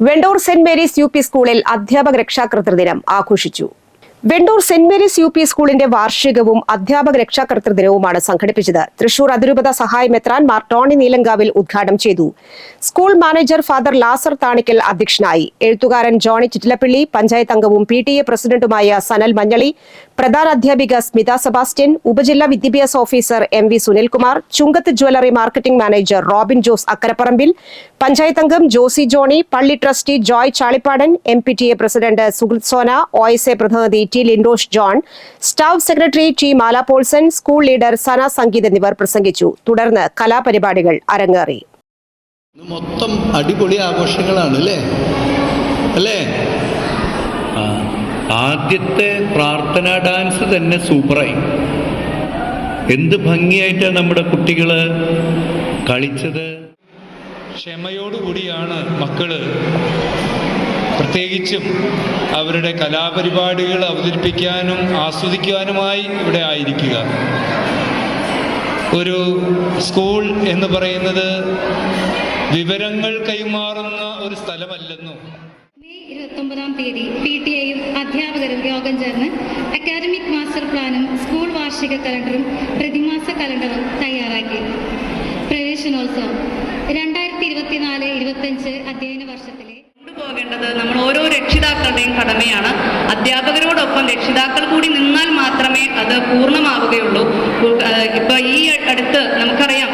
Vendoor saint Mary's UP. സ്കൂളിൽ അധ്യാപക രക്ഷാകർതൃ ദിനം ആഘോഷിച്ചു. Vendoor saint Mary's UP. സ്കൂളിന്റെ വാർഷികവും അധ്യാപക രക്ഷാകർതൃ ദിനവുമാണ് സംഘടിപ്പിച്ചത്. തൃശൂർ അതിരൂപത സഹായ മെത്രാൻ മാർ ടോണി നീലങ്കാവിൽ ഉദ്ഘാടനം ചെയ്തു. സ്കൂൾ മാനേജർ ഫാദർ ലാസർ താണിക്കൽ അധ്യക്ഷനായി. എഴുത്തുകാരൻ ജോണി ചിറ്റിലപ്പള്ളി, പഞ്ചായത്ത് അംഗവും PTA പ്രസിഡന്റുമായ സനൽ മഞ്ഞളി, പ്രധാന അധ്യാപിക സ്മിത സെബാസ്റ്റ്യൻ, ഉപജില്ലാ വിദ്യാഭ്യാസ officer MV Sunilkumar, Chungath jewellery marketing manager Robin Jose Akkaraparambil, panchayat അംഗം ജോസി ജോണി, പള്ളി trustee Joy Chalippadan, MPTA president Suhruth Sona, OSA പ്രതിനിധി T. Lindosh John, staff secretary T. Mala Paulson, school leader Sana Sangeeth എന്നിവർ പ്രസംഗിച്ചു. തുടർന്ന് കലാപരിപാടികൾ അരങ്ങേറി. മൊത്തം അടിപൊളി ആഘോഷങ്ങളാണ് അല്ലേ? ആദ്യത്തെ പ്രാർത്ഥനാ ഡാൻസ് തന്നെ സൂപ്പറായി. എന്ത് ഭംഗിയായിട്ടാണ് നമ്മുടെ കുട്ടികള് കളിച്ചത്. ക്ഷമയോടുകൂടിയാണ് മക്കള് പ്രത്യേകിച്ചും അവരുടെ കലാപരിപാടികൾ അവതരിപ്പിക്കാനും ആസ്വദിക്കുവാനുമായി ഇവിടെ ആയിരിക്കുക. ഒരു സ്കൂൾ എന്ന് പറയുന്നത് വിവരങ്ങൾ കൈമാറുന്ന ഒരു സ്ഥലമല്ലെന്നും. മെയ് 29-ാം തീയതി PTA-യും അധ്യാപകരും യോഗം ചേർന്ന് അക്കാദമിക് മാസ്റ്റർ പ്ലാനും സ്കൂൾ വാർഷിക കലണ്ടറും പ്രതിമാസ കലണ്ടറും തയ്യാറാക്കി. പ്രവേശനോത്സവം 2024-25 അധ്യയന വർഷത്തിലെ കൊണ്ടുപോകേണ്ടത് നമ്മൾ ഓരോ രക്ഷിതാക്കളുടെയും കടമയാണ്. അധ്യാപകരോടൊപ്പം രക്ഷിതാക്കൾ കൂടി നിന്നാൽ മാത്രമേ അത് പൂർണ്ണമാവുകയുള്ളൂ. ഇപ്പൊ ഈ അടുത്ത് നമുക്കറിയാം